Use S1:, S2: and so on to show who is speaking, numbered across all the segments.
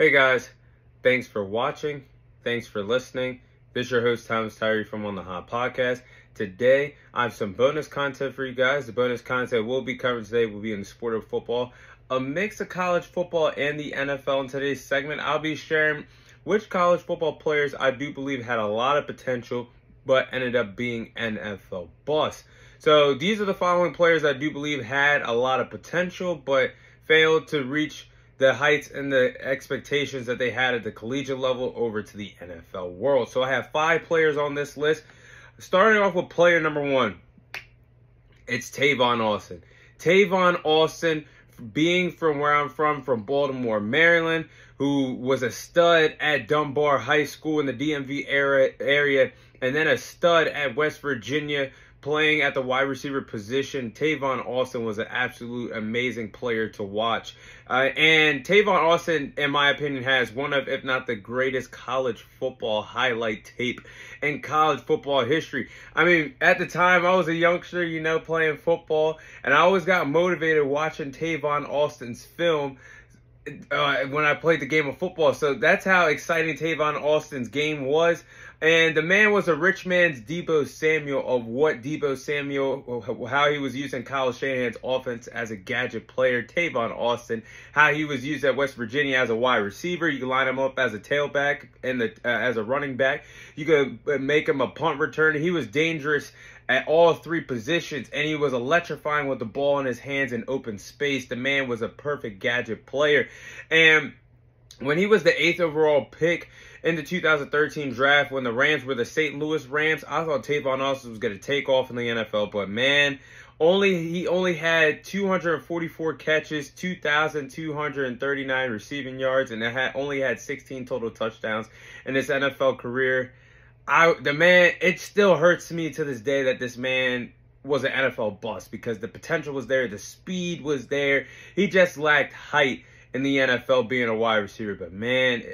S1: Hey guys, thanks for watching. Thanks for listening. This is your host, Thomas Tyree from On the Hot Podcast. Today, I have some bonus content for you guys. The bonus content we'll be covering today will be in the sport of football, a mix of college football and the NFL. In today's segment, I'll be sharing which college football players I do believe had a lot of potential, but ended up being NFL busts. So these are the following players I do believe had a lot of potential, but failed to reach the heights and the expectations that they had at the collegiate level over to the NFL world. So I have 5 players on this list. Starting off with player number 1, it's Tavon Austin. Tavon Austin, being from where I'm from Baltimore, Maryland, who was a stud at Dunbar High School in the DMV area, and then a stud at West Virginia, playing at the wide receiver position. Tavon Austin was an absolute amazing player to watch. And Tavon Austin, in my opinion, has one of, if not the greatest college football highlight tape in college football history. I mean, at the time, I was a youngster, playing football, and I always got motivated watching Tavon Austin's film when I played the game of football. So that's how exciting Tavon Austin's game was. And the man was a rich man's Deebo Samuel of what Deebo Samuel, how he was using Kyle Shanahan's offense as a gadget player. Tavon Austin, how he was used at West Virginia as a wide receiver. You can line him up as a tailback and as a running back. You could make him a punt returner. He was dangerous at all 3 positions, and he was electrifying with the ball in his hands in open space. The man was a perfect gadget player. And when he was the 8th overall pick in the 2013 draft, when the Rams were the St. Louis Rams, I thought Tavon Austin was going to take off in the NFL. But man, he only had 244 catches, 2,239 receiving yards, and only had 16 total touchdowns in his NFL career. It still hurts me to this day that this man was an NFL bust, because the potential was there, the speed was there. He just lacked height in the NFL being a wide receiver. But man,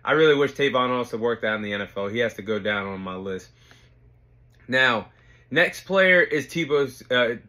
S1: I really wish Tavon Austin worked out in the NFL. He has to go down on my list. Now, next player is I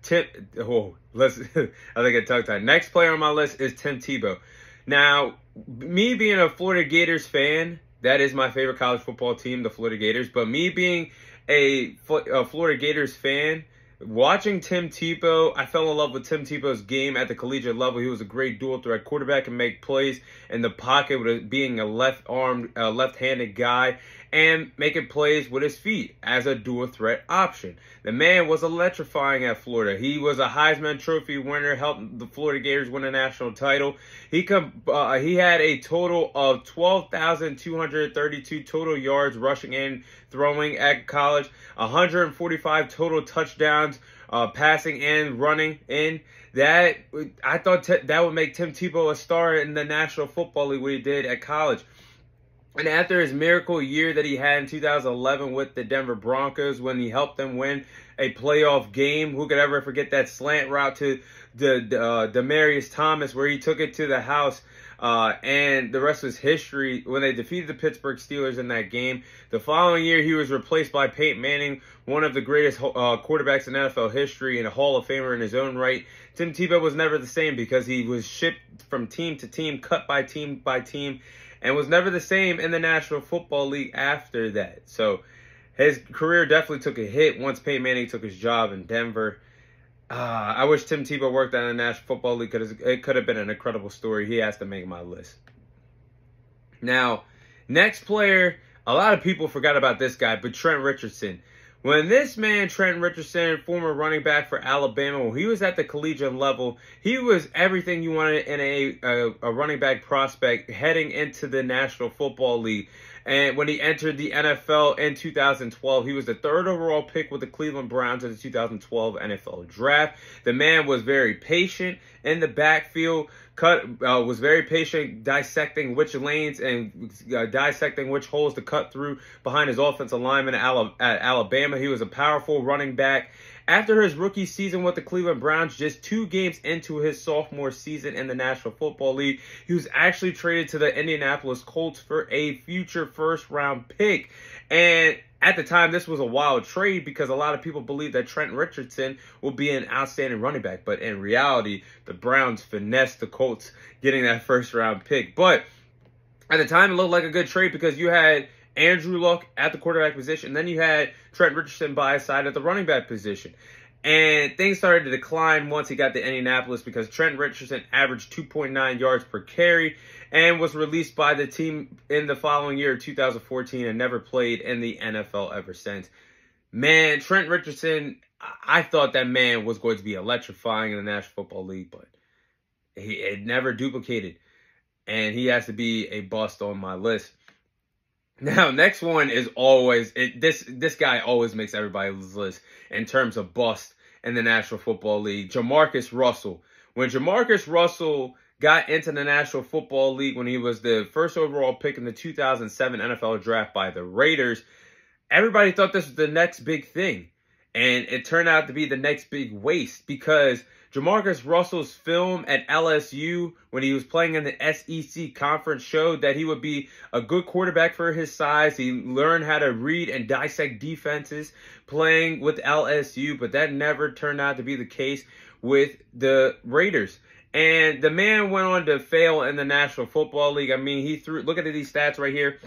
S1: think I tongue-tied. Next player on my list is Tim Tebow. Now, me being a Florida Gators fan, that is my favorite college football team, the Florida Gators. But me being a Florida Gators fan, watching Tim Tebow, I fell in love with Tim Tebow's game at the collegiate level. He was a great dual threat quarterback and make plays in the pocket with being a left-handed guy and making plays with his feet as a dual threat option. The man was electrifying at Florida. He was a Heisman Trophy winner, helped the Florida Gators win a national title. He had a total of 12,232 total yards rushing and throwing at college, 145 total touchdowns, passing and running in. That I thought that would make Tim Tebow a star in the National Football League, what he did at college. And after his miracle year that he had in 2011 with the Denver Broncos, when he helped them win a playoff game, who could ever forget that slant route to Demaryius Thomas, where he took it to the house, and the rest was history when they defeated the Pittsburgh Steelers in that game. The following year, he was replaced by Peyton Manning, one of the greatest quarterbacks in NFL history and a Hall of Famer in his own right. Tim Tebow was never the same, because he was shipped from team to team, cut by team, and was never the same in the National Football League after that. So his career definitely took a hit once Peyton Manning took his job in Denver. I wish Tim Tebow worked out in the National Football League, because it could have been an incredible story. He has to make my list. Now, next player, a lot of people forgot about this guy, but Trent Richardson. When this man, Trent Richardson, former running back for Alabama, when he was at the collegiate level, he was everything you wanted in a running back prospect heading into the National Football League. And when he entered the NFL in 2012, he was the 3rd overall pick with the Cleveland Browns in the 2012 NFL Draft. The man was very patient in the backfield, was very patient dissecting which lanes and dissecting which holes to cut through behind his offensive lineman at Alabama. He was a powerful running back. After his rookie season with the Cleveland Browns, just 2 games into his sophomore season in the National Football League, he was actually traded to the Indianapolis Colts for a future first-round pick. And at the time, this was a wild trade, because a lot of people believed that Trent Richardson would be an outstanding running back. But in reality, the Browns finessed the Colts getting that first-round pick. But At the time, it looked like a good trade because you had Andrew Luck at the quarterback position, and then you had Trent Richardson by his side at the running back position. And things started to decline once he got to Indianapolis because Trent Richardson averaged 2.9 yards per carry and was released by the team in the following year, 2014, and never played in the NFL ever since. Man, Trent Richardson, I thought that man was going to be electrifying in the National Football League, but it never duplicated. And he has to be a bust on my list. Now, next one is always, this guy always makes everybody's list in terms of bust in the National Football League. Jamarcus Russell. When Jamarcus Russell got into the National Football League when he was the first overall pick in the 2007 NFL Draft by the Raiders, everybody thought this was the next big thing. And it turned out to be the next big waste because Jamarcus Russell's film at LSU when he was playing in the SEC conference showed that he would be a good quarterback for his size. He learned how to read and dissect defenses playing with LSU, but that never turned out to be the case with the Raiders. And the man went on to fail in the National Football League. I mean, he threw, look at these stats right here.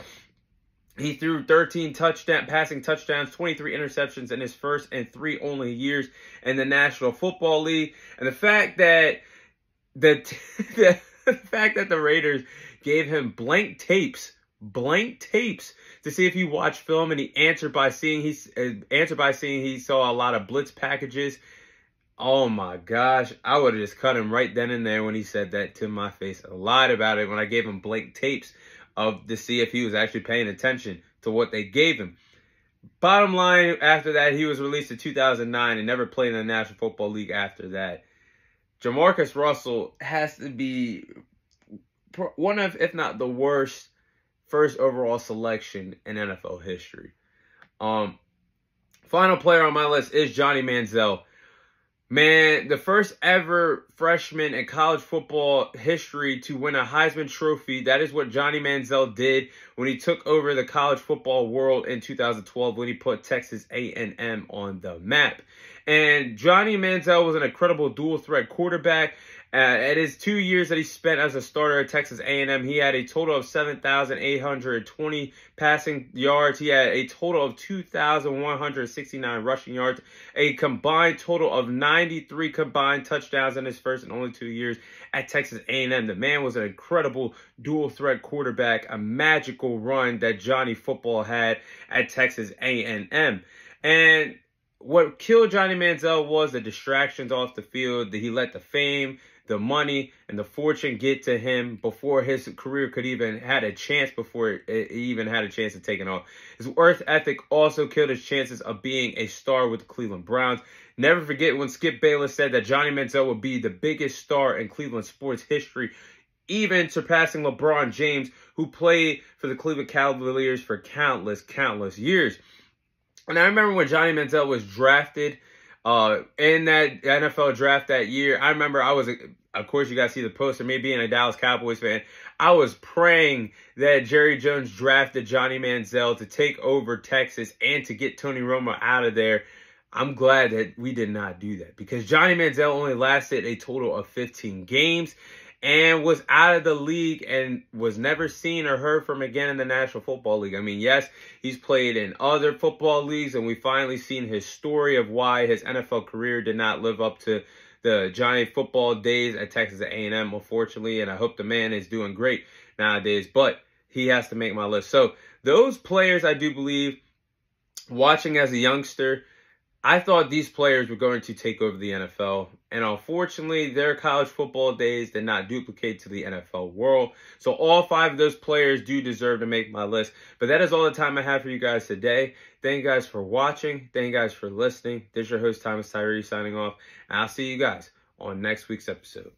S1: He threw 13 passing touchdowns, 23 interceptions in his first and 3 only years in the National Football League. And the fact that the fact that the Raiders gave him blank tapes to see if he watched film, and he answered by saying he saw a lot of blitz packages. Oh my gosh, I would have just cut him right then and there when he said that to my face. I lied about it when I gave him blank tapes to see if he was actually paying attention to what they gave him. Bottom line, after that, he was released in 2009 and never played in the National Football League after that. Jamarcus Russell has to be one of, if not the worst, first overall selection in NFL history. Final player on my list is Johnny Manziel. Man, the first ever freshman in college football history to win a Heisman Trophy. That is what Johnny Manziel did when he took over the college football world in 2012 when he put Texas A&M on the map. And Johnny Manziel was an incredible dual-threat quarterback. At his 2 years that he spent as a starter at Texas A&M, he had a total of 7,820 passing yards. He had a total of 2,169 rushing yards, a combined total of 93 combined touchdowns in his first and only 2 years at Texas A&M. The man was an incredible dual-threat quarterback, a magical run that Johnny football had at Texas A&M. And what killed Johnny Manziel was the distractions off the field, that he let the fame, the money, and the fortune get to him before his career could even had a chance, before it even had a chance of taking off. His work ethic also killed his chances of being a star with the Cleveland Browns. Never forget when Skip Bayless said that Johnny Manziel would be the biggest star in Cleveland sports history, even surpassing LeBron James, who played for the Cleveland Cavaliers for countless years. And I remember when Johnny Manziel was drafted in that NFL draft that year. I remember I was, of course, you guys see the poster, me being a Dallas Cowboys fan. I was praying that Jerry Jones drafted Johnny Manziel to take over Texas and to get Tony Romo out of there. I'm glad that we did not do that because Johnny Manziel only lasted a total of 15 games and was out of the league and was never seen or heard from again in the National Football League. I mean, yes, he's played in other football leagues, and we finally seen his story of why his NFL career did not live up to the Johnny football days at Texas A&M, unfortunately, and I hope the man is doing great nowadays, but he has to make my list. So those players, I do believe, watching as a youngster, I thought these players were going to take over the NFL, and unfortunately, their college football days did not duplicate to the NFL world. So all 5 of those players do deserve to make my list. But that is all the time I have for you guys today. Thank you guys for watching. Thank you guys for listening. This is your host, Thomas Tyree, signing off, and I'll see you guys on next week's episode.